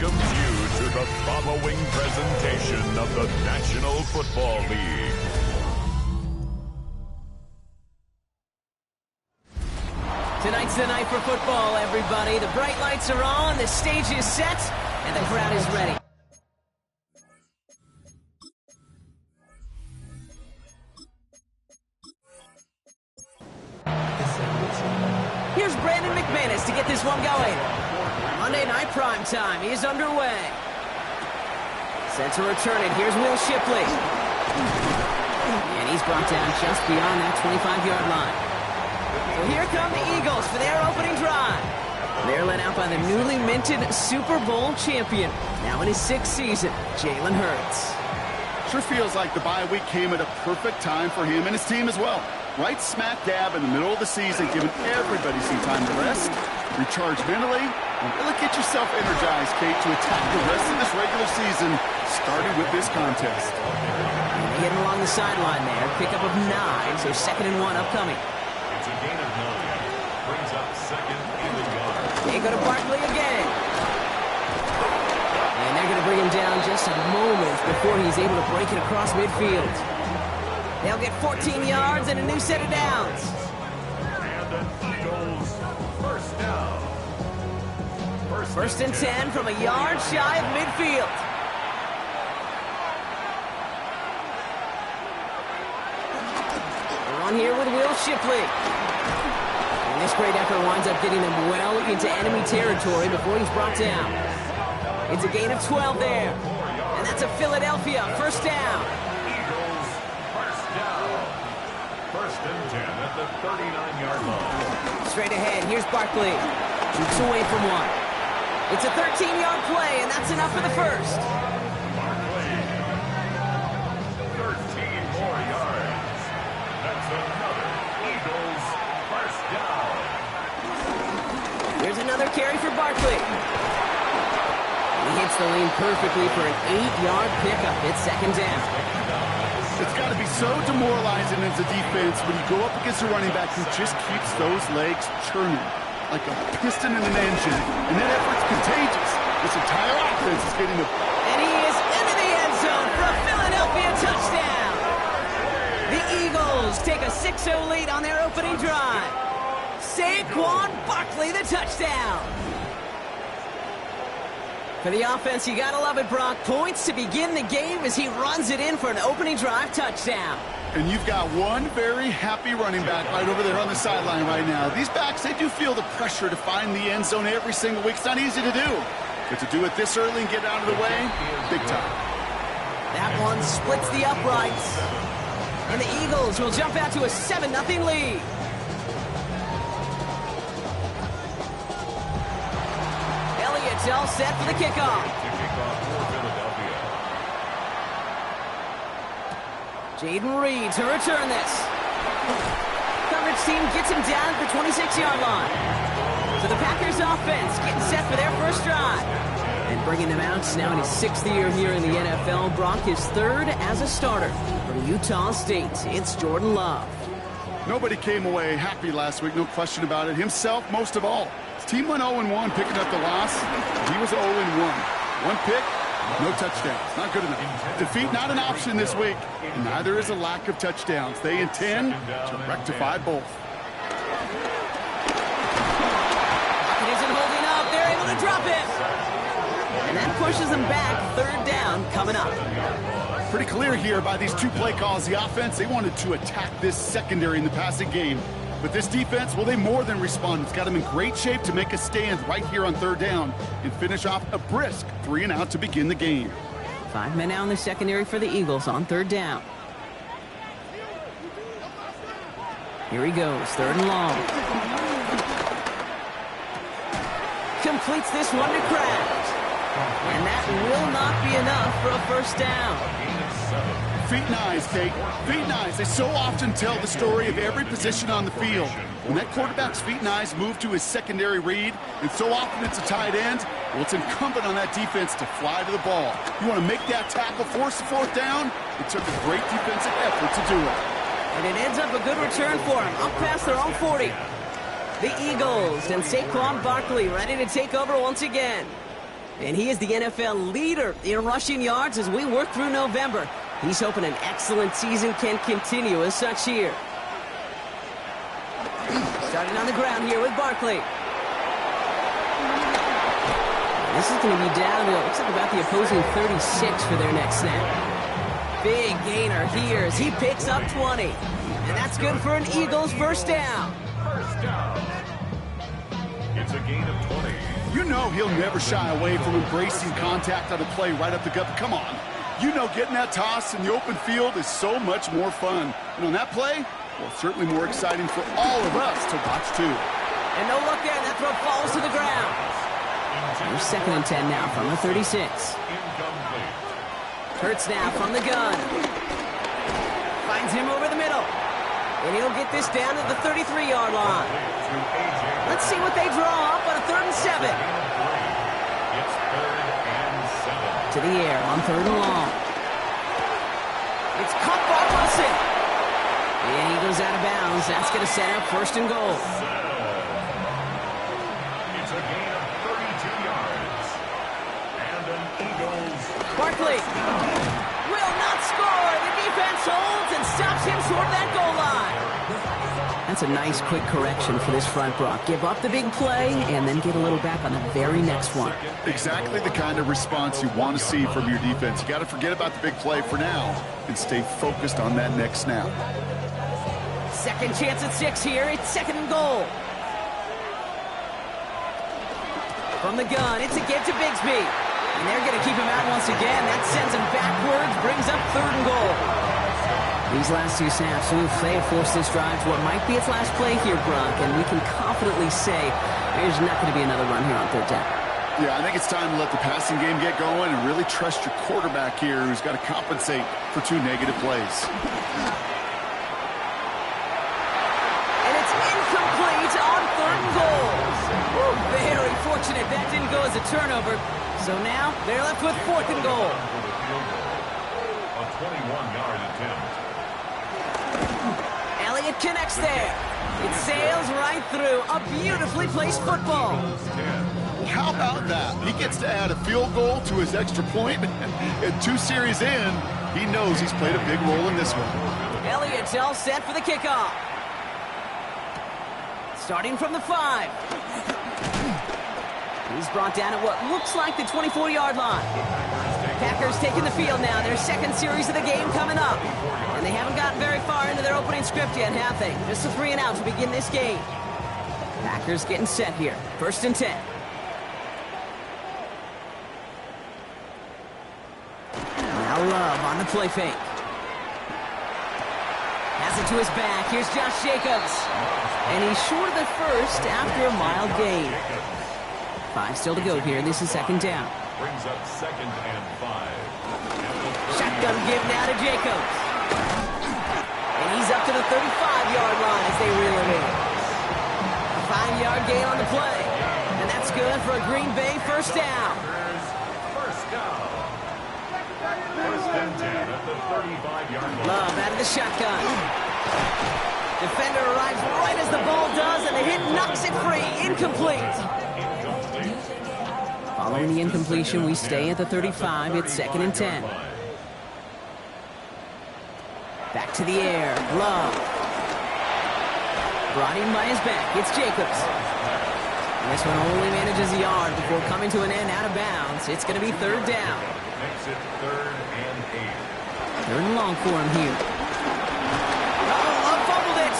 welcomes you to the following presentation of the National Football League. Tonight's the night for football, everybody. The bright lights are on, the stage is set, and the crowd is ready. Here's Brandon McManus to get this one going. Monday night prime time is underway. Set to return it. Here's Will Shipley. And he's brought down just beyond that 25-yard line. So here come the Eagles for their opening drive. They're led out by the newly minted Super Bowl champion, now in his 6th season, Jalen Hurts. Sure feels like the bye week came at a perfect time for him and his team as well. Right smack dab in the middle of the season, giving everybody some time to rest, recharge mentally, and really get yourself energized, Kate, to attack the rest of this regular season, starting with this contest. And hitting along the sideline there, pickup of 9, so 2nd and 1 upcoming. It's a gain of 9. Brings up 2nd and a yard. They go to Barkley again. And they're going to bring him down just a moment before he's able to break it across midfield. They'll get 14 yards and a new set of downs. And the Eagles first down. First and 10 from a yard shy of midfield. We're on here with Will Shipley. And this great effort winds up getting them well into enemy territory before he's brought down. It's a gain of 12 there. And that's a Philadelphia first down. First and 10 at the 39-yard line. Straight ahead, here's Barkley. Shoots away from one. It's a 13-yard play, and that's enough for the first. Barkley. 13 more yards. That's another Eagles first down. Here's another carry for Barkley. He hits the lane perfectly for an 8-yard pickup. It's 2nd down. It's got to be so demoralizing as a defense when you go up against a running back who just keeps those legs churning like a piston in an engine. And that effort's contagious. This entire offense is getting a... And he is into the end zone for a Philadelphia touchdown. The Eagles take a 6-0 lead on their opening drive. Saquon Barkley, the touchdown. For the offense, you gotta love it, Brock. Points to begin the game as he runs it in for an opening drive touchdown. And you've got one very happy running back right over there on the sideline right now. These backs, they do feel the pressure to find the end zone every single week. It's not easy to do. But to do it this early and get out of the way, big time. That one splits the uprights. And the Eagles will jump out to a 7-0 lead. Elliott's all set for the kickoff. Jaden Reed to return this. Coverage team gets him down at the 26-yard line. So the Packers offense getting set for their first drive. And bringing them out now in his 6th year here in the NFL. Brock is 3rd as a starter from Utah State. It's Jordan Love. Nobody came away happy last week, no question about it. Himself, most of all. His team went 0-1 picking up the loss. He was 0-1. One pick, no touchdowns. Not good enough. Defeat not an option this week. And neither is a lack of touchdowns. They intend to rectify both. It isn't holding up. They're able to drop it. And that pushes them back. 3rd down coming up. Pretty clear here by these 2 play calls. The offense, they wanted to attack this secondary in the passing game. But this defense, well, they more than respond. It's got them in great shape to make a stand right here on 3rd down and finish off a brisk 3-and-out to begin the game. 5 men now in the secondary for the Eagles on 3rd down. Here he goes, 3rd and long. Completes this one to Kraft. And that will not be enough for a first down. Feet and eyes, Kate. Feet and eyes. They so often tell the story of every position on the field. When that quarterback's feet and eyes move to his secondary read, and so often it's a tight end, well, it's incumbent on that defense to fly to the ball. You want to make that tackle, force the 4th down? It took a great defensive effort to do it. And it ends up a good return for him, up past their own 40. The Eagles and Saquon Barkley ready to take over once again. And he is the NFL leader in rushing yards as we work through November. He's hoping an excellent season can continue as such here. Starting on the ground here with Barkley. This is going to be down to, it looks like about the opposing 36 for their next snap. Big gainer here as he picks up 20. And that's good for an Eagles first down. First down. It's a gain of 20. You know he'll never shy away from embracing contact on a play right up the gut. Come on. You know getting that toss in the open field is so much more fun. And on that play, well, certainly more exciting for all of us to watch too. And no look there, that throw falls to the ground. Here's 2nd and 10 now from the 36. Hurts now from the gun. Finds him over the middle. And he'll get this down to the 33-yard line. Let's see what they draw up on a 3rd and 7. It's 3rd and 7. To the air on 3rd and long. It's caught by Wilson. And he goes out of bounds. That's going to set up 1st and goal. It's a gain of 32 yards. And an Eagles. Barkley will not score. The defense holds and stops him short of that goal line. That's a nice quick correction for this front, Brock. Give up the big play and then get a little back on the very next one. Exactly the kind of response you want to see from your defense. You got to forget about the big play for now and stay focused on that next snap. 2nd chance at 6 here. It's 2nd and goal. From the gun, it's a give to Bigsby. And they're going to keep him out once again. That sends him backwards, brings up 3rd and goal. These last 2 snaps, they have forced this drive to what might be its last play here, Brock, and we can confidently say there's not going to be another run here on 3rd down. Yeah, I think it's time to let the passing game get going and really trust your quarterback here who's got to compensate for 2 negative plays. And it's incomplete on 3rd and goal. Ooh, very fortunate that didn't go as a turnover. So now they're left with 4th and goal. A 21-yard attempt. Elliott connects there. It sails right through. A beautifully placed football. How about that? He gets to add a field goal to his extra point. And 2 series in, he knows he's played a big role in this one. Elliott's all set for the kickoff. Starting from the 5. He's brought down at what looks like the 24-yard line. Packers taking the field now. Their 2nd series of the game coming up. And they haven't gotten very far into their opening script yet, have they? Just a 3 and out to begin this game. Packers getting set here. 1st and 10. Now Love on the play fake. Has it to his back. Here's Josh Jacobs. And he's short of the 1st after a mild gain. 5 still to go here. This is 2nd down. Brings up 2nd and 5. Shotgun give now to Jacobs. And he's up to the 35-yard line as they reel him in. A 5-yard gain on the play. And that's good for a Green Bay 1st down. First down. 1st and 10 at the 35-yard line. Love out of the shotgun. Defender arrives right as the ball does, and the hit knocks it free. Incomplete. Following the incompletion, we stay at the 35. It's 2nd and 10. Back to the air. Love. Brought in by his back. It's Jacobs. And this one only manages a yard before coming to an end out of bounds. It's going to be 3rd down. Makes it 3rd and 8. 3rd and long for him here. Love fumbled it.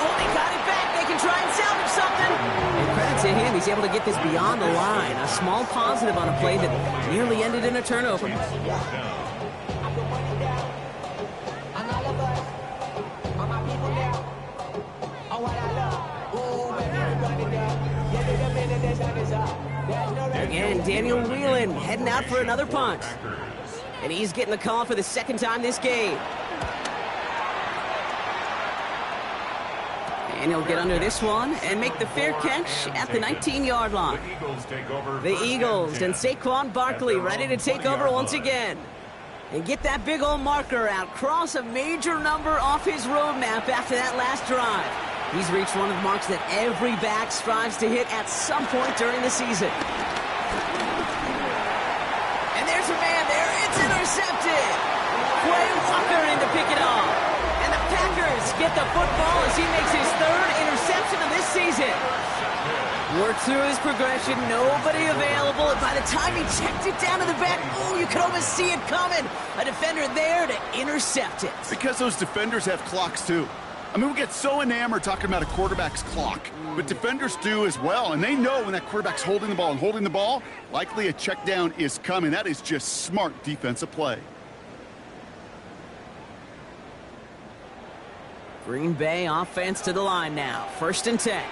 Oh, they got it back. They can try and salvage something. And credit to him, he's able to get this beyond the line. A small positive on a play that nearly ended in a turnover. Again, Daniel Whelan heading out for another punt. And he's getting the call for the 2nd time this game. And he'll get under this one and make the fair catch at the 19-yard line. The Eagles and Saquon Barkley ready to take over once again. And get that big old marker out. Cross a major number off his roadmap after that last drive. He's reached one of the marks that every back strives to hit at some point during the season. intercepted. Quay Walker in to pick it off. And the Packers get the football as he makes his third interception of this season. Worked through his progression, nobody available, and by the time he checked it down to the back, ooh, you could almost see it coming. A defender there to intercept it. Because those defenders have clocks too. I mean, we get so enamored talking about a quarterback's clock, but defenders do as well, and they know when that quarterback's holding the ball and holding the ball, likely a check down is coming. That is just smart defensive play. Green Bay offense to the line now. 1st and 10.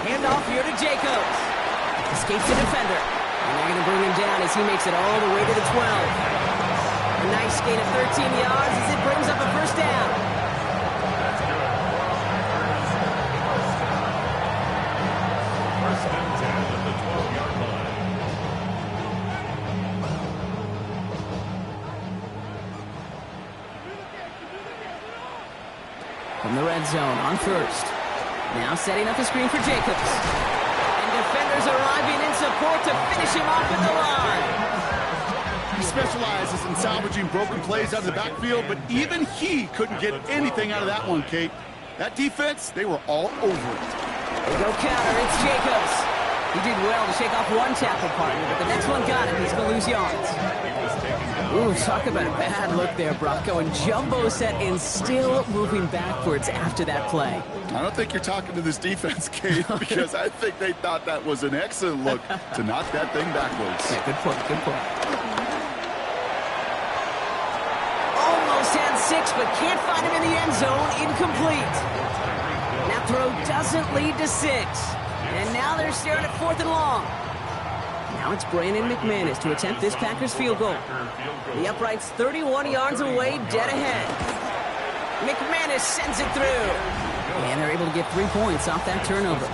Handoff here to Jacobs. Escapes the defender. And they're going to bring him down as he makes it all the way to the 12. A nice gain of 13 yards as it brings up a 1st down. First and 10 at the 12-yard line. From the red zone on 1st. Now setting up the screen for Jacobs. And defenders arriving in support to finish him off at the line. He specializes in salvaging broken plays out of the backfield, but even he couldn't get anything out of that one, Kate. That defense, they were all over it. They go counter, it's Jacobs. He did well to shake off one tackle partner, but the next one got him. He's going to lose yards. Ooh, talk about a bad look there, Brock. Going jumbo set and still moving backwards after that play. I don't think you're talking to this defense, Kate, because I think they thought that was an excellent look to knock that thing backwards. Yeah, good point, good point. Almost had 6, but can't find him in the end zone. Incomplete. That throw doesn't lead to 6. And now they're staring at 4th and long. Now it's Brandon McManus to attempt this Packers field goal. The upright's 31 yards away, dead ahead. McManus sends it through. And they're able to get 3 points off that turnover.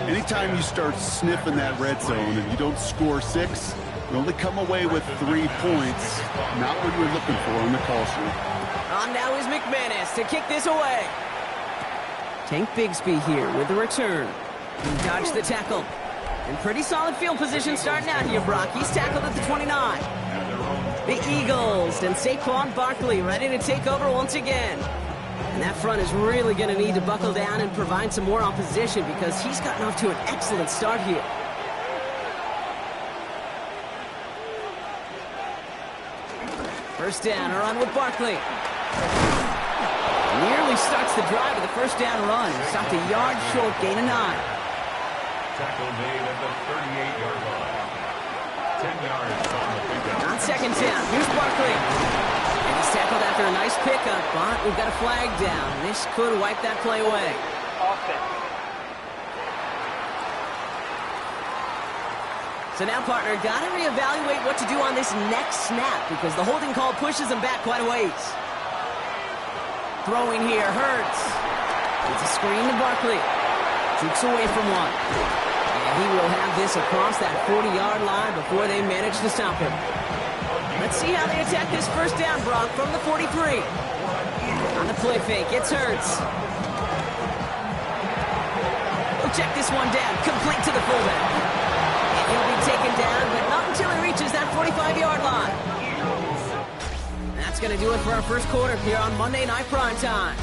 Anytime you start sniffing that red zone and you don't score 6, you only come away with 3 points. Not what you were looking for on the call sheet. On now is McManus to kick this away. Tank Bigsby here with the return. He dodged the tackle. And pretty solid field position starting out here, Brock. He's tackled at the 29. The Eagles and Saquon Barkley ready to take over once again. And that front is really going to need to buckle down and provide some more opposition because he's gotten off to an excellent start here. First down, a run with Barkley. Nearly starts the drive with a 1st down run. Stopped a yard short, gain of 9. Tackle made at the 38-yard line. 10 yards on the pickup. On 2nd down, here's Barkley. And he's tackled after a nice pickup, but we've got a flag down. This could wipe that play away. So now, partner, got to reevaluate what to do on this next snap because the holding call pushes him back quite a ways. Throwing here hurts. It's a screen to Barkley. Jukes away from one. And he will have this across that 40-yard line before they manage to stop him. Let's see how they attack this 1st down, Brock, from the 43. On the play fake, it's Hurts. We'll check this one down, complete to the fullback. And he'll be taken down, but not until he reaches that 45-yard line. That's going to do it for our first quarter here on Monday Night Primetime.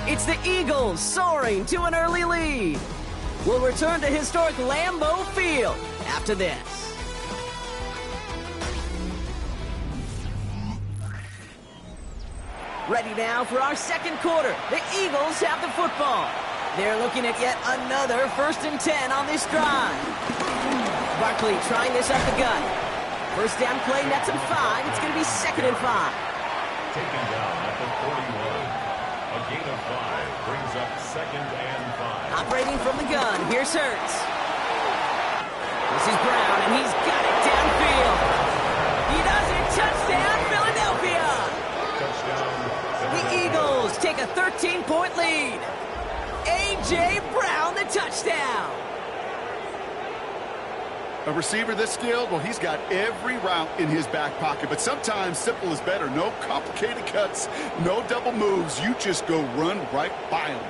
It's the Eagles soaring to an early lead. We'll return to historic Lambeau Field after this. Ready now for our second quarter. The Eagles have the football. They're looking at yet another 1st and 10 on this drive. Barkley trying this up the gut. 1st down play nets him 5. It's going to be 2nd and 5. Taken down at the 41. A gain of 5 brings up 2nd and 5. Operating from the gun, here's Hurts. This is Brown, and he's got it downfield. He does it, touchdown, Philadelphia! Touchdown. The Eagles take a 13-point lead. A.J. Brown, the touchdown. A receiver this skilled, well, he's got every route in his back pocket, but sometimes simple is better. No complicated cuts, no double moves. You just go run right by him.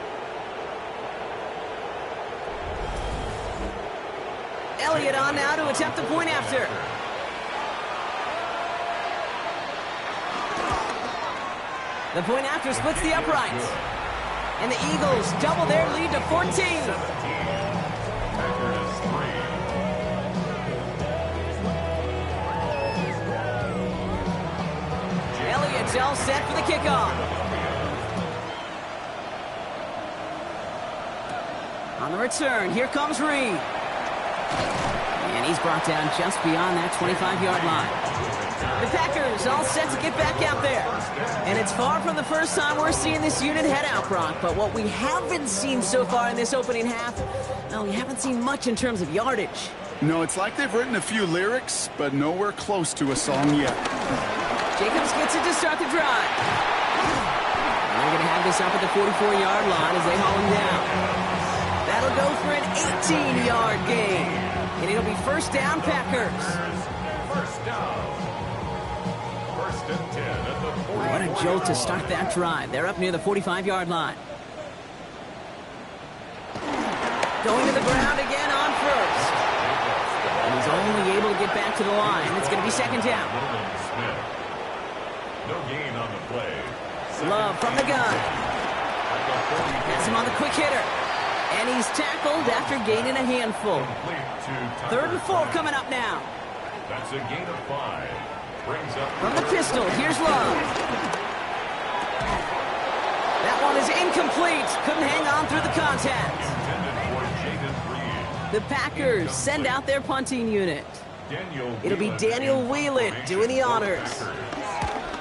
Elliott on now to attempt the point after. The point after splits the uprights. And the Eagles double their lead to 14. Packers 3. Elliott's all set for the kickoff. On the return, here comes Reed. And he's brought down just beyond that 25-yard line. The Packers all set to get back out there. And it's far from the first time we're seeing this unit head out, Brock. But what we haven't seen so far in this opening half, well, we haven't seen much in terms of yardage. No, it's like they've written a few lyrics, but nowhere close to a song yet. Jacobs gets it to start the drive. And they're going to have this up at the 44-yard line as they haul him down. That'll go for an 18-yard gain. And it'll be first down, Packers. First down. First and 10 at the 44. What a jolt to start that drive. They're up near the 45-yard line. Going to the ground again on first. And he's only able to get back to the line. It's going to be second down. No gain on the play. Love from the gun. Has him on the quick hitter. And he's tackled after gaining a handful. Third and 4 coming up now. That's a gain of 5. Brings up From the pistol, here's Love. That one is incomplete. Couldn't hang on through the contact. The Packers send out their punting unit. It'll be Daniel Whelan doing the honors.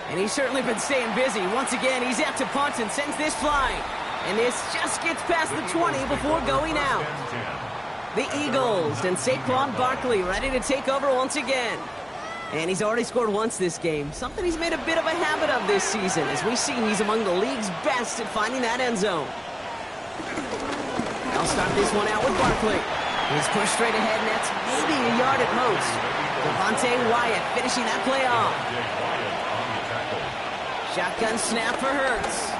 And he's certainly been staying busy. Once again, he's out to punt and sends this flying. And this just gets past the 20 before going out. The Eagles and Saquon Barkley ready to take over once again. And he's already scored once this game, something he's made a bit of a habit of this season. As we see, he's among the league's best at finding that end zone. They'll start this one out with Barkley. He's pushed straight ahead, and that's maybe a yard at most. Devontae Wyatt finishing that play off. Shotgun snap for Hurts.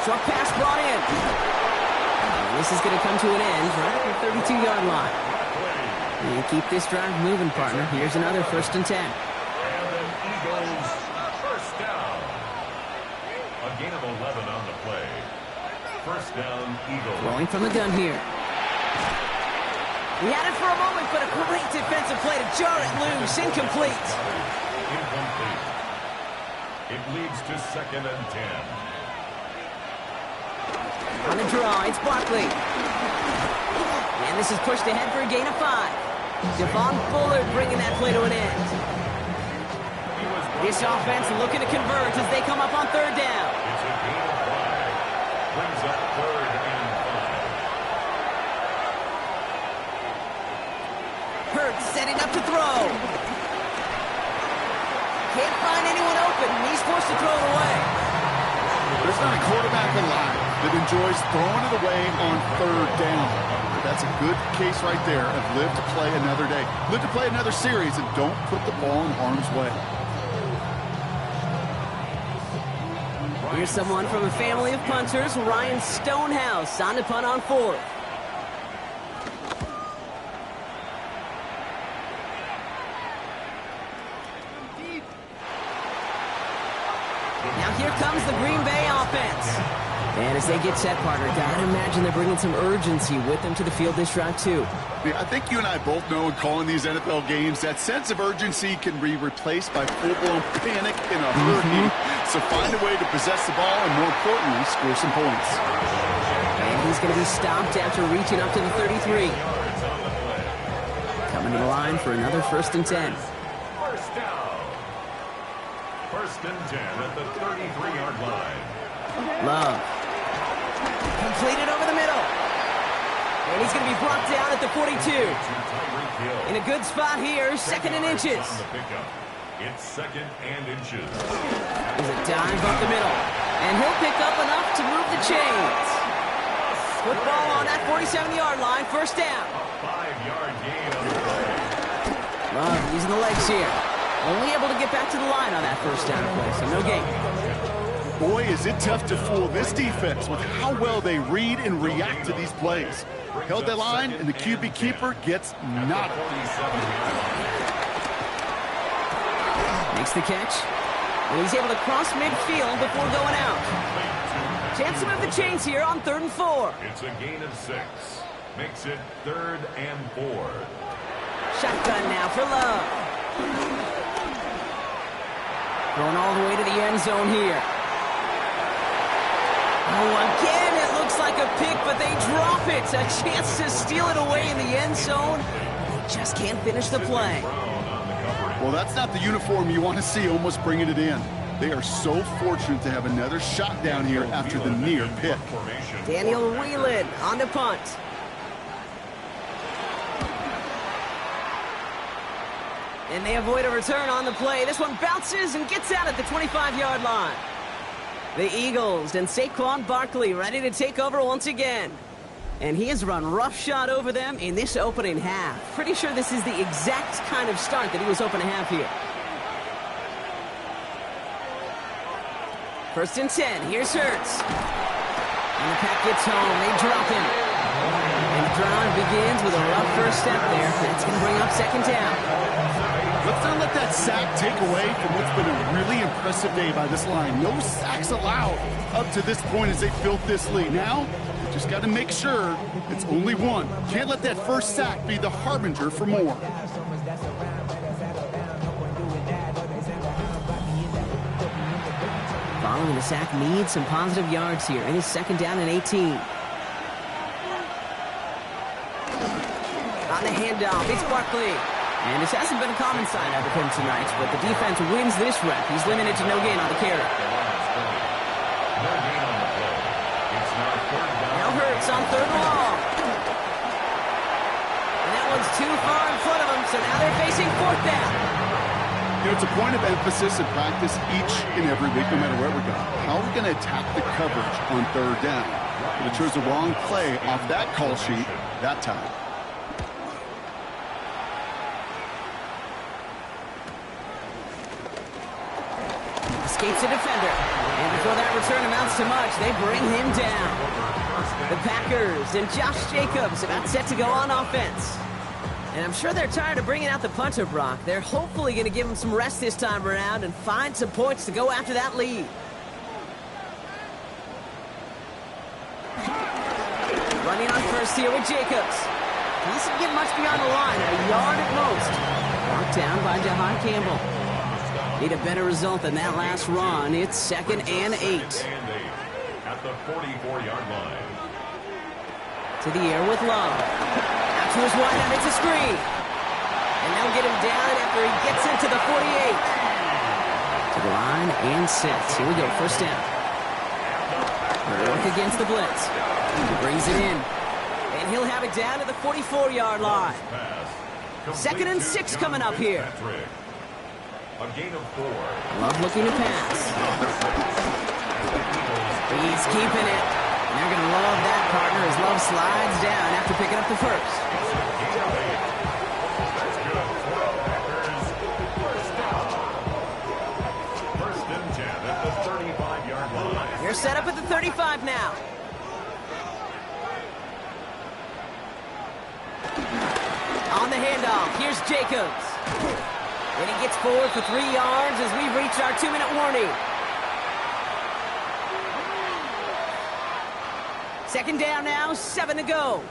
Short pass brought in. And this is going to come to an end right at the 32-yard line. And keep this drive moving, partner. Here's another first and 10. And the Eagles first down. A gain of 11 on the play. First down, Eagles. Rolling from the gun here. He had it for a moment, but a great defensive play to jar it loose. Incomplete. Incomplete. It leads to second and 10. On the draw, it's Barkley. And this is pushed ahead for a gain of 5. Devon Bullard bringing that play to an end. This offense looking to convert as they come up on third down. It's a gain of 5. Brings up third and 5. Hurts setting up to throw. Can't find anyone open, and he's forced to throw it away. There's not a quarterback alive that enjoys throwing it away on third down. But that's a good case right there of live to play another day. Live to play another series and don't put the ball in harm's way. Here's someone from a family of punters, Ryan Stonehouse, on to punt on fourth. Now here comes the Green Bay offense. And as they get set, partner, gotta imagine they're bringing some urgency with them to the field this drive, too. Yeah, I think you and I both know in calling these NFL games that sense of urgency can be replaced by full-blown panic in a hurry. So find a way to possess the ball and, more importantly, score some points. And he's going to be stopped after reaching up to the 33. Coming to the line for another first and 10. First down. First and 10 at the 33-yard line. Love. Completed over the middle. And he's going to be brought down at the 42. In a good spot here, second and inches. It's second and inches. Here's a dive up the middle. And he'll pick up enough to move the chains. Football on that 47-yard line, first down. A 5-yard gain on the play. Love using the legs here. Only able to get back to the line on that first down play, so no gain. Boy, is it tough to fool this defense with how well they read and react to these plays. Held that line, and the QB keeper gets knocked. Makes the catch. And he's able to cross midfield before going out. Chance to move the chains here on 3rd and 4. It's a gain of 6. Makes it 3rd and 4. Shotgun now for Love. Going all the way to the end zone here. Oh, again, it looks like a pick, but they drop it. A chance to steal it away in the end zone. They just can't finish the play. Well, that's not the uniform you want to see almost bringing it in. They are so fortunate to have another shot down here after the near pick. Daniel Whelan on the punt. And they avoid a return on the play. This one bounces and gets out at the 25-yard line. The Eagles and Saquon Barkley ready to take over once again. And he has run roughshod over them in this opening half. Pretty sure this is the exact kind of start that he was hoping to have here. 1st and 10. Here's Hurts. And the pack gets home. They drop him. And the drive begins with a rough first step there. That's going to bring up 2nd down. Let's not let that sack take away from what's been a really impressive day by this line. No sacks allowed up to this point as they built this lead. Now, you just got to make sure it's only one. Can't let that first sack be the harbinger for more. Following the sack needs some positive yards here. It is 2nd down and 18. On the handoff, it's Barkley. And this hasn't been a common sign out of him tonight, but the defense wins this rep. He's limited to no gain on the carry. Now Hurts on 3rd and long. And that one's too far in front of him, so now they're facing 4th down. You know, it's a point of emphasis in practice each and every week, no matter where we go. How are we going to attack the coverage on 3rd down? But it chose the wrong play off that call sheet that time. Escapes a defender. And before that return amounts to much, they bring him down. The Packers and Josh Jacobs about set to go on offense. And I'm sure they're tired of bringing out the punter, Brock. They're hopefully going to give him some rest this time around and find some points to go after that lead. Running on first here with Jacobs. Doesn't get much beyond the line, a yard at most. Knocked down by Jahar Campbell. Need a better result than that last run. It's 2nd and 8. At the 44-yard line. To the air with Love. Out to his wide end, it's a screen. And they'll get him down after he gets into the 48. To the line and sets. Here we go, 1st down. Work against the blitz. He brings it in. And he'll have it down to the 44-yard line. 2nd and 6 coming up here. A gain of 4. Love looking to pass. He's keeping it. And they're going to love that partner as Love slides down after picking up the first. That's good. First and 10 at the 35-yard line. They're set up at the 35 now. On the handoff, here's Jacobs. And he gets forward for 3 yards as we've reached our 2-minute warning. 2nd down now, 7 to go.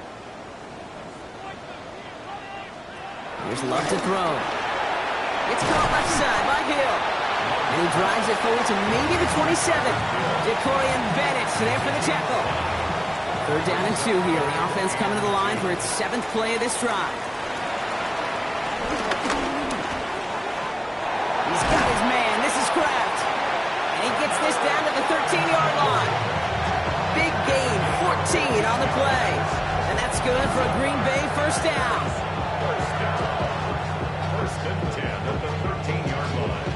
Here's Love to throw. It's caught left side by Hill. And he drives it forward to maybe the 27. Decorian Bennett there for the tackle. 3rd down and 2 here. The offense coming to the line for its 7th play of this drive. He's got his man. This is Kraft. And he gets this down to the 13-yard line. Big gain, 14 on the play. And that's good for a Green Bay 1st down. First and 10 at the 13-yard line.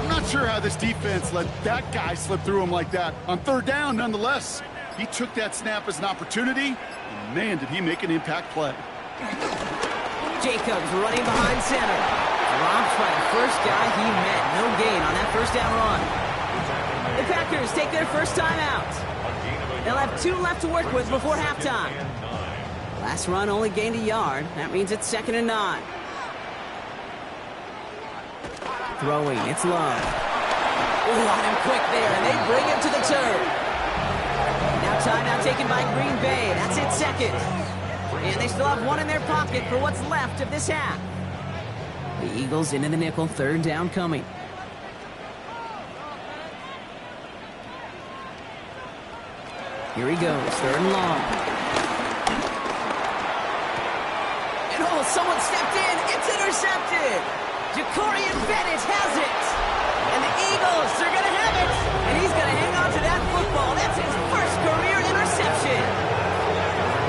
I'm not sure how this defense let that guy slip through him like that. On 3rd down, nonetheless, he took that snap as an opportunity, and man, did he make an impact play. Jacobs running behind center. Dropped by the first guy he met. No gain on that 1st down run. Packers take their first time out. They'll have 2 left to work with before halftime. Last run only gained a yard. That means it's 2nd and 9. Throwing, it's Love. Ooh, on him quick there, and they bring him to the turf. Now timeout taken by Green Bay. That's it, 2nd. And they still have 1 in their pocket for what's left of this half. The Eagles into the nickel, 3rd down coming. Here he goes, 3rd and long. And oh, someone stepped in. It's intercepted. Jacorian Bennett has it. And the Eagles are going to have it. And he's going to hang on to that football. That's his first career interception.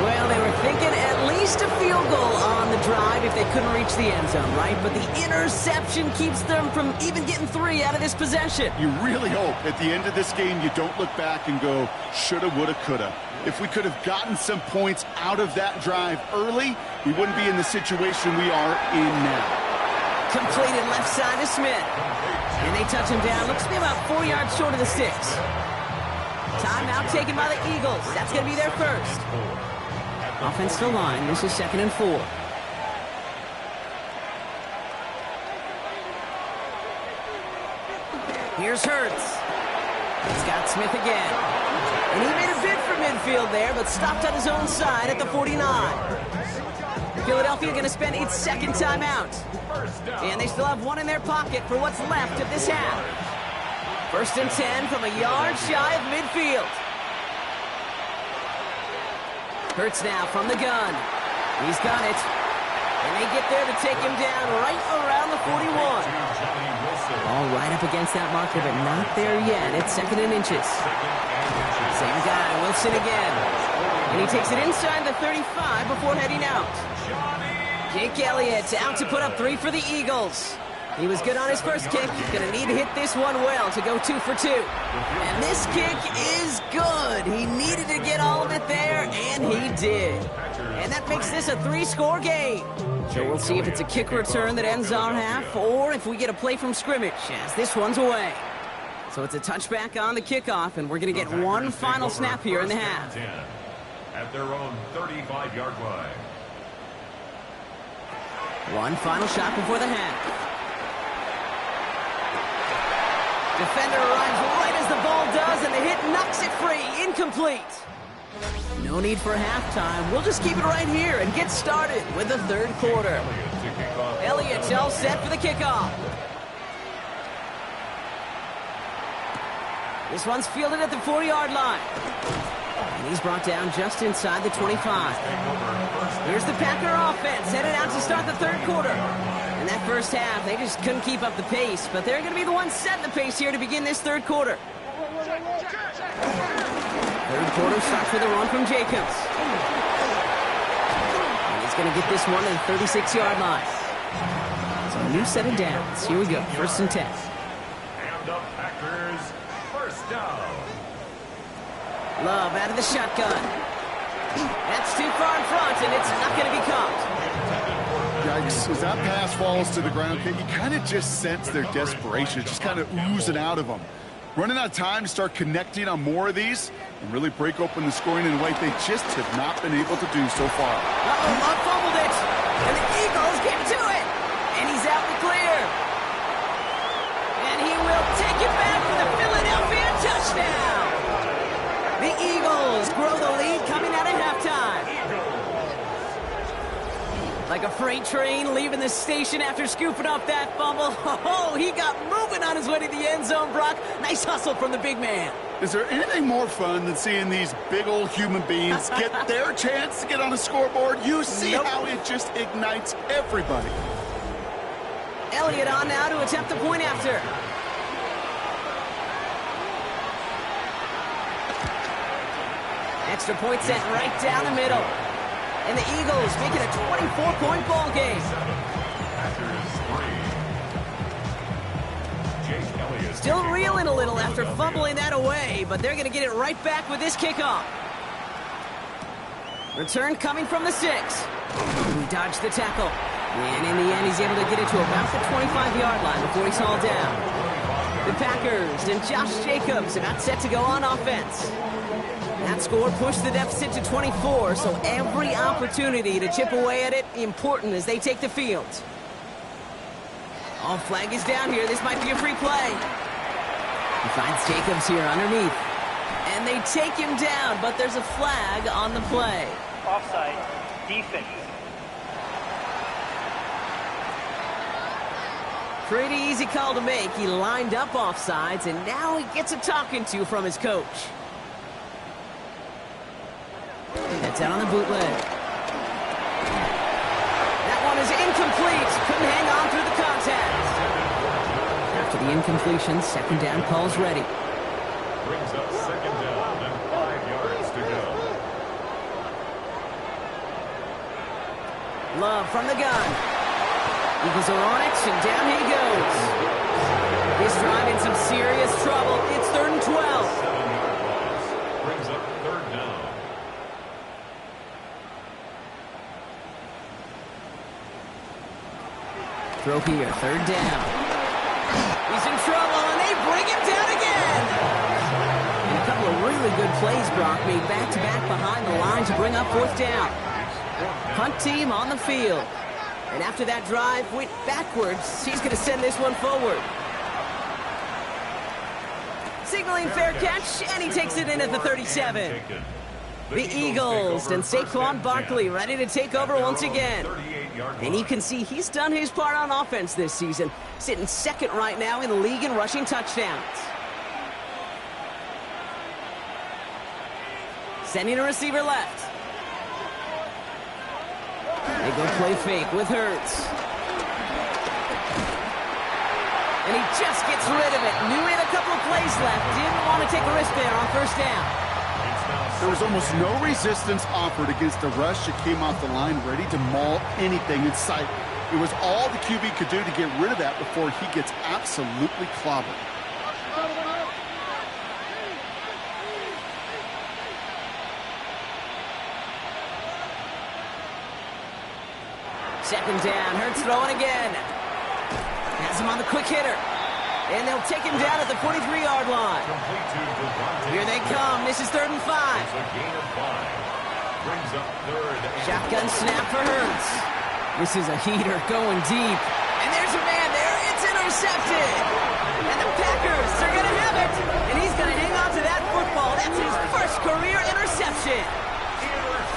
Well, they were thinking at least a field goal on the drive if they couldn't reach the end zone, right? But the interception keeps them from even getting 3 out of this possession. You really hope at the end of this game you don't look back and go, shoulda, woulda, coulda. If we could have gotten some points out of that drive early, we wouldn't be in the situation we are in now. Completed left side to Smith. And they touch him down. Looks to be about 4 yards short of the sticks. Timeout taken by the Eagles. That's going to be their first. Offensive line. This is 2nd and 4. Here's Hurts. He's got Smith again. And he made a bid for midfield there, but stopped on his own side at the 49. Philadelphia going to spend its 2nd timeout. And they still have 1 in their pocket for what's left of this half. 1st and 10 from a yard shy of midfield. Hurts now from the gun. He's got it. And they get there to take him down right around the 41. All right up against that marker, but not there yet. It's 2nd and inches. Same guy, Wilson again. And he takes it inside the 35 before heading out. Jake Elliott out to put up 3 for the Eagles. He was good on his first kick. Going to need to hit this one well to go 2 for 2. And this kick is good. He needed to get all of it there, and he did. And that makes this a 3-score game. So we'll see if it's a kick return that ends our half, or if we get a play from scrimmage as this one's away. So it's a touchback on the kickoff, and we're going to get one final snap here in the half. At their own 35-yard line. One final shot before the half. Defender arrives right as the ball does, and the hit knocks it free. Incomplete. No need for halftime. We'll just keep it right here and get started with the 3rd quarter. Elliott all set for the kickoff. This one's fielded at the 4-yard line. And he's brought down just inside the 25. Here's the Packer offense headed out to start the 3rd quarter. In that first half, they just couldn't keep up the pace, but they're going to be the ones setting the pace here to begin this 3rd quarter. 3rd quarter starts with a run from Jacobs. And he's going to get this one at the 36-yard line. So a new set of downs. Here we go, 1st and 10. And the Packers, 1st down. Love out of the shotgun. That's too far in front, and it's not going to be caught. Yikes, as that pass falls to the ground, you kind of just sense their desperation, just kind of oozing out of them. Running out of time to start connecting on more of these and really break open the scoring in a way they just have not been able to do so far. Uh-oh, Love fumbled it, and the Eagles get to it, and he's out the clear. And he will take it back for the Philadelphia touchdown. The Eagles grow the lead coming out of halftime. Like a freight train leaving the station after scooping up that fumble. Oh, he got moving on his way to the end zone, Brock. Nice hustle from the big man. Is there anything more fun than seeing these big old human beings get their chance to get on a scoreboard? You see how it just ignites everybody. Elliott on now to attempt the point after. Extra point sent right down the middle. And the Eagles make it a 24-point ball game. Still reeling a little after fumbling that away, but they're going to get it right back with this kickoff. Return coming from the 6. He dodged the tackle. And in the end, he's able to get it to about the 25-yard line before he's hauled down. The Packers and Josh Jacobs about set to go on offense. That score pushed the deficit to 24, so every opportunity to chip away at it important as they take the field. Oh, flag is down here. This might be a free play. He finds Jacobs here underneath. And they take him down, but there's a flag on the play. Offside, defense. Pretty easy call to make. He lined up offsides, and now he gets a talking to from his coach. That's out on the bootleg. That one is incomplete. Couldn't hang on through the contact. After the incompletion, second down call's ready. Brings up second down and 5 yards to go. Love from the gun. Eagles are on it, and down he goes. This drive in some serious trouble. It's 3rd and 12. 7-yard loss. Brings up third down. Throw here, 3rd down. He's in trouble, and they bring him down again. And a couple of really good plays, Brock, made back-to-back behind the line to bring up 4th down. Punt team on the field. And after that drive went backwards, he's going to send this one forward. Signaling fair catch, and he takes it in at the 37. The Eagles and Saquon Barkley ready to take over once again. And you can see he's done his part on offense this season, sitting second right now in the league in rushing touchdowns. Sending a receiver left. They go play fake with Hurts. And he just gets rid of it. Knew he had a couple of plays left. Didn't want to take a risk there on 1st down. There was almost no resistance offered against the rush that came off the line ready to maul anything in sight. It was all the QB could do to get rid of that before he gets absolutely clobbered. Second down, Hurts throwing again. Has him on the quick hitter. And they'll take him down at the 43-yard line. Here they come. This is 3rd and 5. Brings up 3rd. Shotgun snap for Hurts. This is a heater going deep. And there's a man there. It's intercepted. And the Packers are going to have it. And he's going to hang on to that football. That's his first career interception.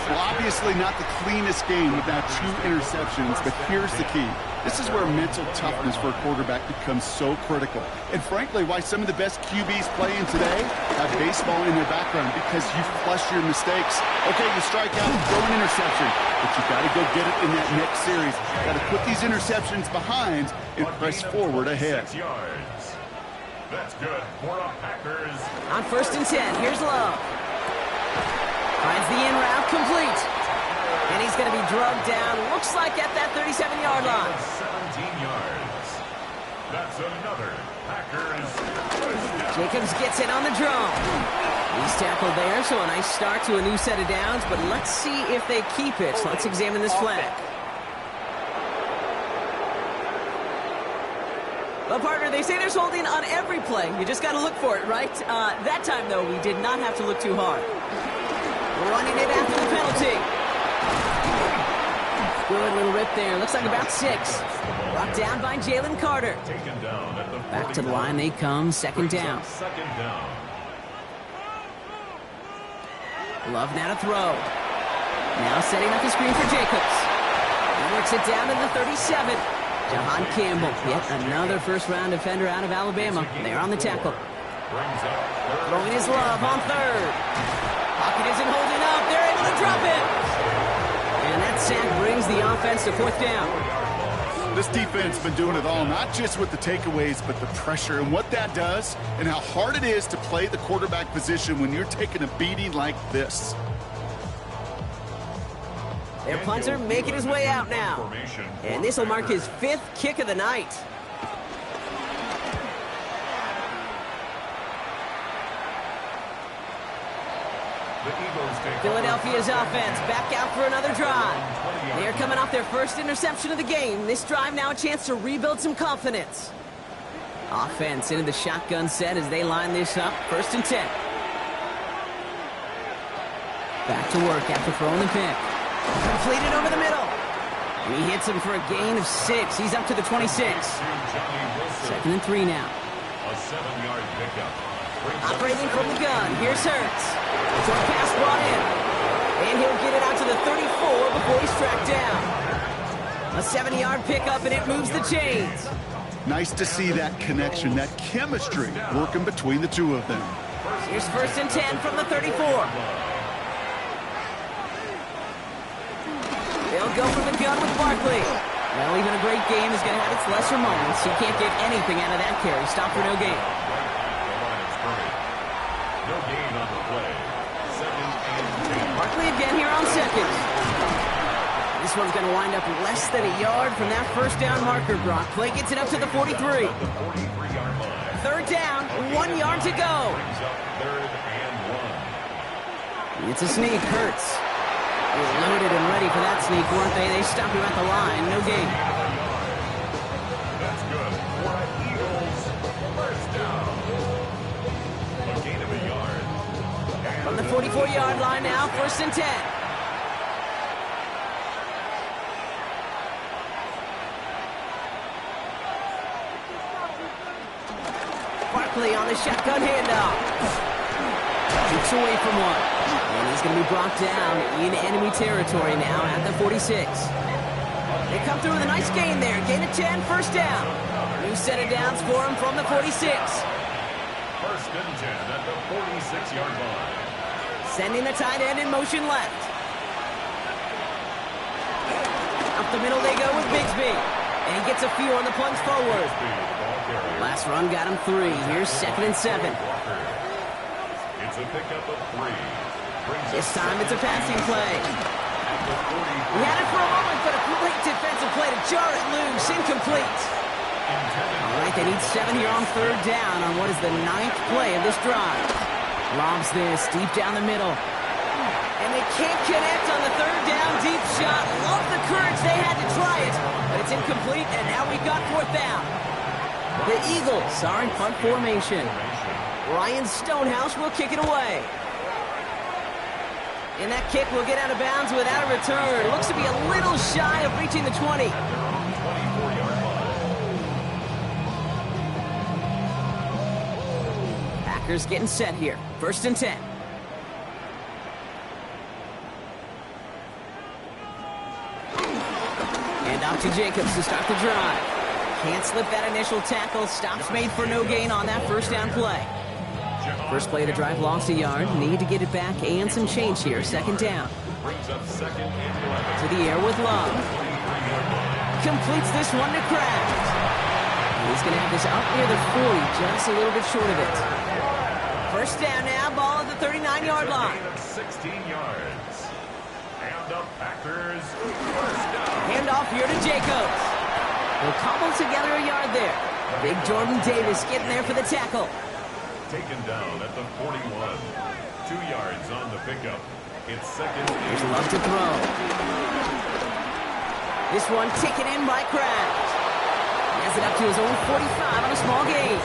Well, obviously not the cleanest game without 2 interceptions, but here's the key. This is where mental toughness for a quarterback becomes so critical. And frankly, why some of the best QBs playing today have baseball in their background, because you flush your mistakes. Okay, you strike out, throw an interception, but you got to go get it in that next series. Got to put these interceptions behind and press forward ahead. 6 yards. That's good for the Packers. On 1st and 10, here's Love. Finds the in route complete. And he's going to be drugged down, looks like at that 37-yard line. 17 yards. That's another Packers. Jacobs gets it on the drone. He's tackled there, so a nice start to a new set of downs, but let's see if they keep it. Let's examine this flag. Well, partner, they say there's holding on every play. You just got to look for it, right? That time, though, we did not have to look too hard. Running it after the penalty. Good little rip there. Looks like about 6. Brought down by Jalen Carter. Taken down at the Back to the line they come. Second down. Second down. Love now to throw. Now setting up the screen for Jacobs. He works it down to the 37. Jahan Campbell, yet another first-round defender out of Alabama. They're on the tackle. Throwing his Love on 3rd. Pocket isn't holding up. They're able to drop it. And that sack brings the offense to 4th down. This defense has been doing it all, not just with the takeaways, but the pressure and what that does and how hard it is to play the quarterback position when you're taking a beating like this. Their punter making his way out now. And this will mark his 5th kick of the night. Philadelphia's offense back out for another drive. They're coming off their first interception of the game. This drive now a chance to rebuild some confidence. Offense into the shotgun set as they line this up. 1st and 10. Back to work after throwing the pick. Completed over the middle. And he hits him for a gain of 6. He's up to the 26. 2nd and 3 now. A 7-yard pickup. Operating from the gun. Here's Hurts. Short pass brought in. And he'll get it out to the 34 before he's tracked down. A 7-yard pickup, and it moves the chains. Nice to see that connection, that chemistry working between the two of them. Here's 1st and 10 from the 34. They'll go for the gun with Barkley. Well, even a great game is going to have its lesser moments. He can't get anything out of that carry. Stop for no gain. No gain on the play. 2nd and 10. Barkley again here on 2nd. This one's going to wind up less than a yard from that 1st down marker, Brock. Play gets it up to the 43. 43-yard line. 3rd down, 1 yard to go. Brings up 3rd and 1. It's a sneak. Hurts. They were loaded and ready for that sneak, weren't they? They stopped him at the line. No gain. That's good. For Eagles, 1st down. A gain of a yard. From the 44-yard line now, 1st and 10. Barkley on the shotgun handoff. Shoots away from one. And he's going to be brought down in enemy territory now at the 46. They come through with a nice gain there. Gain of 10, 1st down. New set of downs for him from the 46. 1st and 10 at the 46-yard line. Sending the tight end in motion left. Up the middle they go with Bigsby. And he gets a few on the plunge forward. Last run got him 3. Here's 2nd and 7. It's a pickup of 3. This time it's a passing play. He had it for a moment, but a great defensive play to jar it loose. Incomplete. All right, they need 7 here on 3rd down on what is the 9th play of this drive. Lobs this deep down the middle. And they can't connect on the 3rd down deep shot. Love the courage they had to try it, but it's incomplete, and now we've got 4th down. The Eagles are in punt formation. Ryan Stonehouse will kick it away. And that kick will get out of bounds without a return. Looks to be a little shy of reaching the 20. 24-yard line. Packers getting set here. 1st and 10. And off to Jacobs to start the drive. Can't slip that initial tackle. Stops made for no gain on that 1st down play. First play of the drive lost a yard. Need to get it back and some change here. 2nd down. Brings up 2nd and 11. To the air with Love. Completes this one to Kraft. He's going to have this out near the 40, just a little bit short of it. 1st down now, ball at the 39-yard line. 16 yards. And the Packers 1st down. Handoff here to Jacobs. They'll cobble together a yard there. Big Jordan Davis getting there for the tackle. Taken down at the 41. 2 yards on the pickup. It's 2nd. There's Love to throw. This one taken in by Kraft. He has it up to his own 45 on a small gain.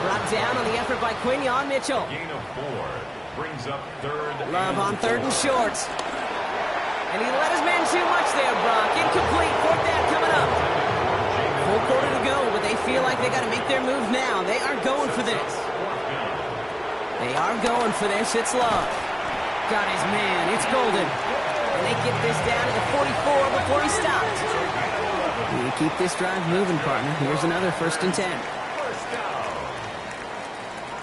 Brought down on the effort by Quinyon Mitchell. Gain of 4. Brings up 3rd. Love on 3rd and short. And he let his man too much there, Brock. Incomplete. 4th down coming up. Full quarter to go, but they feel like they got to make their move now. They are going for this. They are going for this. It's Love. Got his man. It's Golden. And they get this down to the 44 before he stopped. You keep this drive moving, partner. Here's another 1st and 10. 1st down.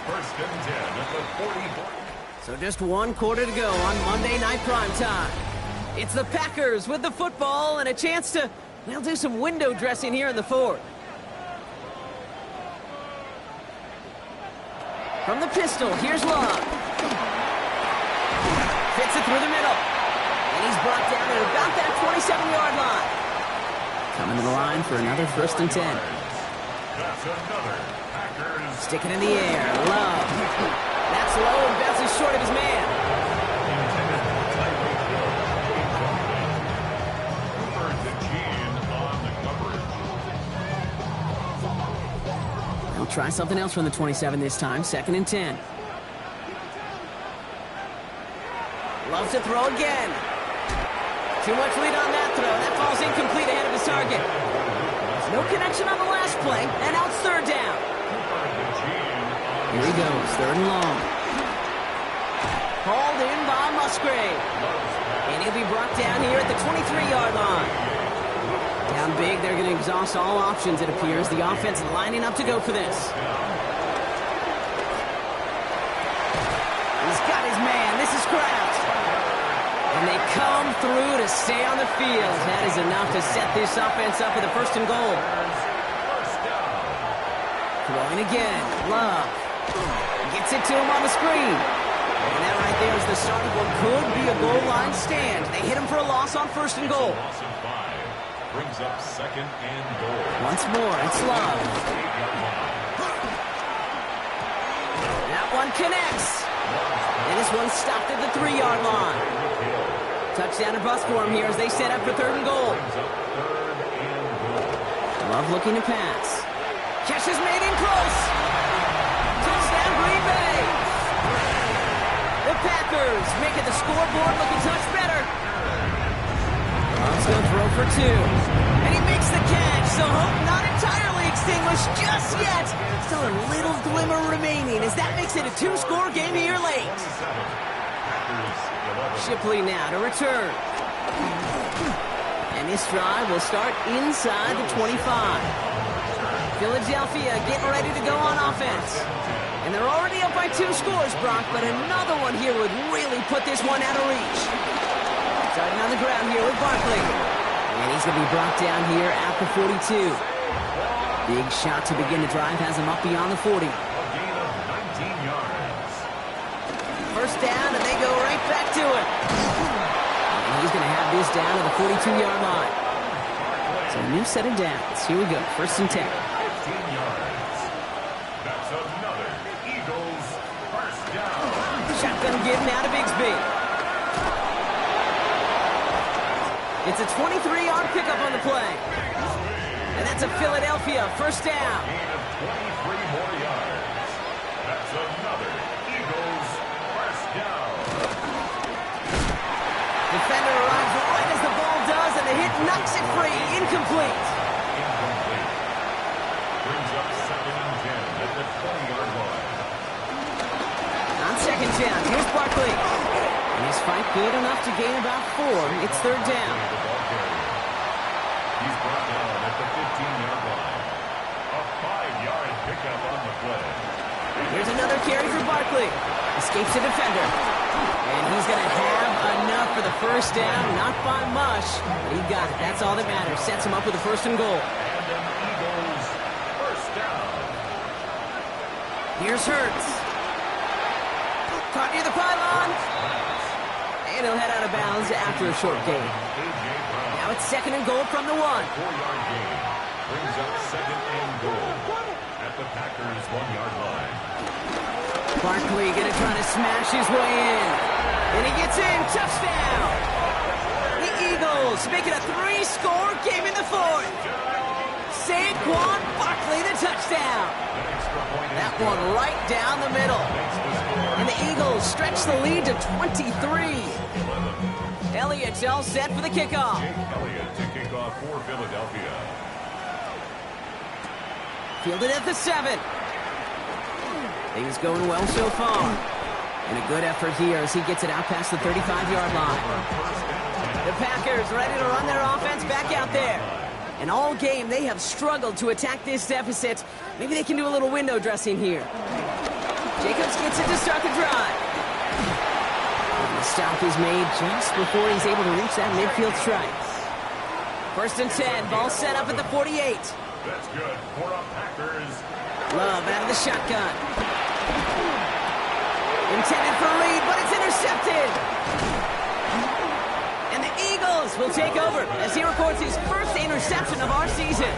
1st and 10 at the 44. So just 1 quarter to go on Monday Night Primetime. It's the Packers with the football and a chance to, well, do some window dressing here in the 4th. From the pistol, here's Love. Fits it through the middle. And he's brought down at about that 27-yard line. Coming to the line for another 1st and 10. That's another Packers. Stick it in the air. Love. That's low and bounces short of his man. try something else from the 27 this time. 2nd and 10. Loves to throw again. Too much lead on that throw. That falls incomplete ahead of his target. No connection on the last play, and now it's 3rd down. Here he goes, 3rd and long. Hauled in by Musgrave. And he'll be brought down here at the 23-yard line. Down big, they're going to exhaust all options, it appears. The offense lining up to go for this. He's got his man. This is Kraft. And they come through to stay on the field. That is enough to set this offense up with a 1st and goal. Throwing again. Love. Gets it to him on the screen. And that right there is the start of what could be a goal line stand. They hit him for a loss on 1st and goal. Brings up 2nd and goal. Once more, it's Love. That one connects. And this one stopped at the 3-yard line. Touchdown or bust for him here as they set up for 3rd and goal. Love looking to pass. Catch is made in close. Touchdown Green Bay. The Packers making the scoreboard look a touch better. Love's going to throw for 2. And he makes the catch, so hope not entirely extinguished just yet. Still a little glimmer remaining as that makes it a 2-score game here late. Shipley now to return. And this drive will start inside the 25. Philadelphia getting ready to go on offense. And they're already up by 2 scores, Brock, but another one here would really put this one out of reach. Starting on the ground here with Barkley. And he's going to be brought down here at the 42. Big shot to begin the drive has him up beyond the 40. A gain of 19 yards. 1st down, and they go right back to it. And he's going to have this down to the 42-yard line. So a new set of downs. Here we go, 1st and 10. 15 yards. That's another Eagles 1st down. Shotgun give now to Bigsby. It's a 23-yard pickup on the play. And that's a Philadelphia 1st down. Gain of 23 more yards. That's another Eagles 1st down. Defender arrives right as the ball does, and the hit knocks it free. Incomplete. Incomplete. Brings up 2nd and 10 at the 20-yard line. On 2nd down, here's Barkley. And his fight good enough to gain about 4. It's 3rd down. He's brought down at the 15-yard line. A 5-yard pickup on the play. Here's another carry for Barkley. Escapes the defender. And he's going to have enough for the 1st down. Not by much, but he got it. That's all that matters. Sets him up with a 1st and goal. And an Eagles 1st down. Here's Hurts. Caught near the pylon. And he'll head out of bounds after a short gain. Now it's 2nd and goal from the 1. 4-yard gain. Brings up 2nd and goal at the Packers' 1-yard line. Barkley gonna try to smash his way in. And he gets in. Touchdown. The Eagles make it a 3-score game in the 4th. Saquon Barkley the touchdown. That one right down the middle. And the Eagles stretch the lead to 23. Elliott's all set for the kickoff. Jake Elliott to kick off for Philadelphia. Fielded at the 7. Things going well so far. And a good effort here as he gets it out past the 35-yard line. The Packers ready to run their offense back out there. And all game, they have struggled to attack this deficit. Maybe they can do a little window dressing here. Jacobs gets it to start the drive. And the stop is made just before he's able to reach that midfield strike. 1st and 10, ball set up at the 48. That's good for a Packers. Love out of the shotgun. Intended for a lead, but it's intercepted. And the Eagles will take over as he records his 1st interception of our season.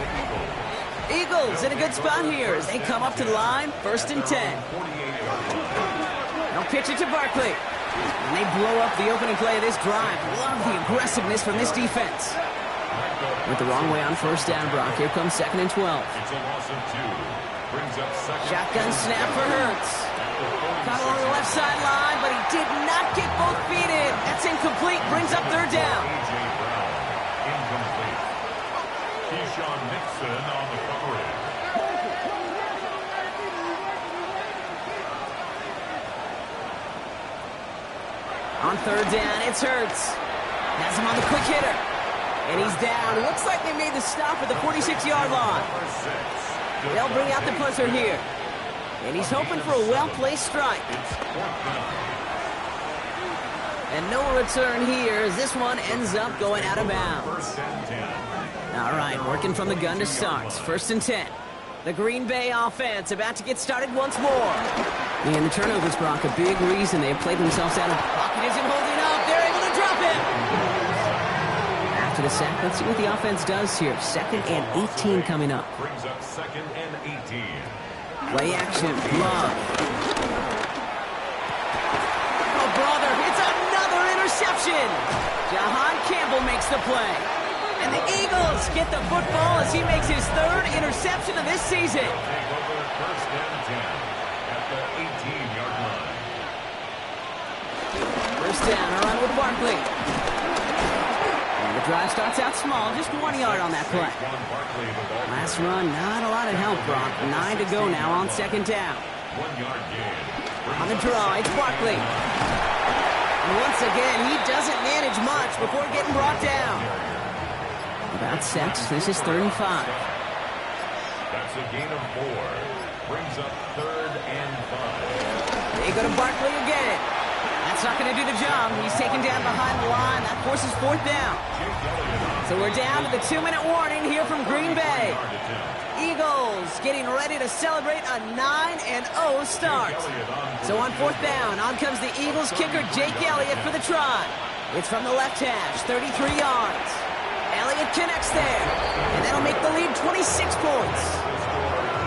Eagles in a good spot here as they come up to the line, 1st and 10. They'll pitch it to Barkley. And they blow up the opening play of this drive. Love the aggressiveness from this defense. Went the wrong way on 1st down, Brock. Here comes 2nd and 12. It's a loss of 2. Brings up second. Shotgun snap for Hurts. Caught along the left sideline, but he did not get both feet in. That's incomplete. Brings up third down. A.J. Brown, incomplete. Keyshawn Nixon on the coverage. On third down, it's Hurts. Has him on the quick hitter. And he's down. Looks like they made the stop at the 46-yard line. They'll bring out the punter here. And he's hoping for a well-placed strike. And no return here as this one ends up going out of bounds. All right, working from the gun to start. 1st and 10. The Green Bay offense about to get started once more. And the turnovers, Brock, a big reason they have played themselves out of the pocket. Isn't holding up. They're able to drop him. After the sack, let's see what the offense does here. 2nd and 18 coming up. Brings up 2nd and 18. Play action. Love. Oh, brother. It's another interception. Jahan Campbell makes the play. And the Eagles get the football as he makes his 3rd interception of this season. Take over 1st and 10 at the 18-yard line. First down, a run with Barkley. And the drive starts out small, just 1 yard on that play. Last run, not a lot of help, Brock. 9 to go now on 2nd down. 1-yard gain. On the draw, it's Barkley. And once again, he doesn't manage much before getting brought down. About set. This is 3rd and 5. That's a gain of 4. Brings up 3rd and 5. They go to Barkley again. That's not going to do the job. He's taken down behind the line. That forces 4th down. So we're down to the 2-minute warning here from Green Bay. Eagles getting ready to celebrate a 9-0 start. So on 4th down, on comes the Eagles kicker Jake Elliott for the try. It's from the left hash, 33 yards. Elliott connects there, and that'll make the lead 26 points.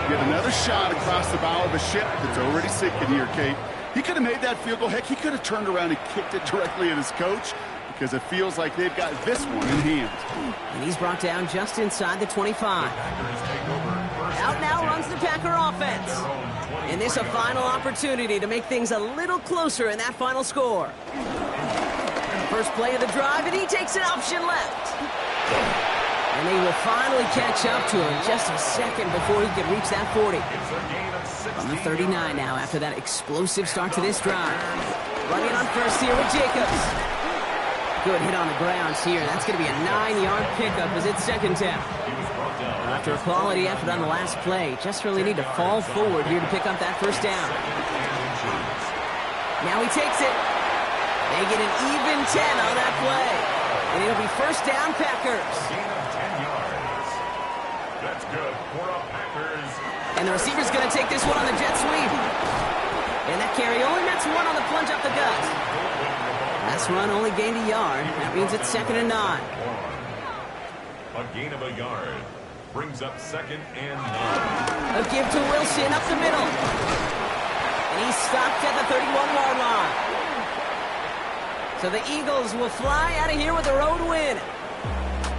Get another shot across the bow of a ship that's already sinking here, Kate. He could have made that field goal. Heck, he could have turned around and kicked it directly at his coach because it feels like they've got this one in hand. And he's brought down just inside the 25. Out now runs the Packer offense. And this a final opportunity to make things a little closer in that final score. First play of the drive, and he takes an option left. And they will finally catch up to him just a second before he can reach that 40. On the 39 now after that explosive start to this drive. Running on first here with Jacobs. Good hit on the ground here. That's going to be a 9-yard pickup as it's 2nd down. After a quality effort on the last play, just really need to fall forward here to pick up that 1st down. Now he takes it. They get an even 10 on that play. And it'll be 1st down Packers. Gain of 10 yards. That's good for a Packers. And the receiver's going to take this one on the jet sweep. And that carry only nets 1 on the plunge up the gut. Last run only gained a yard. That means it's 2nd and 9. A gain of a yard. Brings up 2nd and 9. A give to Wilson up the middle. And he's stopped at the 31-yard line. So the Eagles will fly out of here with a road win.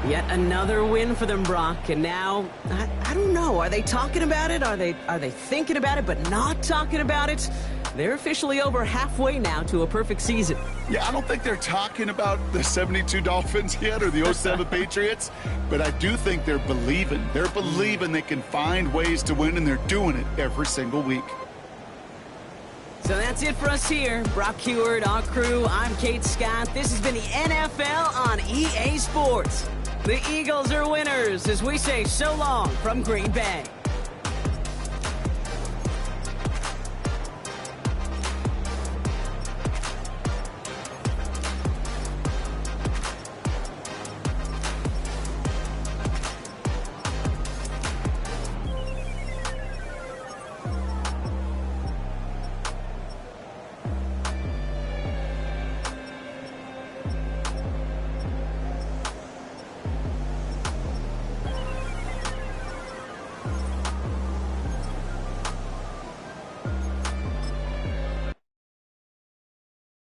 Yet another win for them, Brock. And now, I don't know. Are they talking about it? Are they thinking about it but not talking about it? They're officially over halfway now to a perfect season. Yeah, I don't think they're talking about the 72 Dolphins yet or the 07 Patriots, but I do think they're believing. They're believing they can find ways to win, and they're doing it every single week. So that's it for us here. Brock Heward, our crew, I'm Kate Scott. This has been the NFL on EA Sports. The Eagles are winners as we say so long from Green Bay.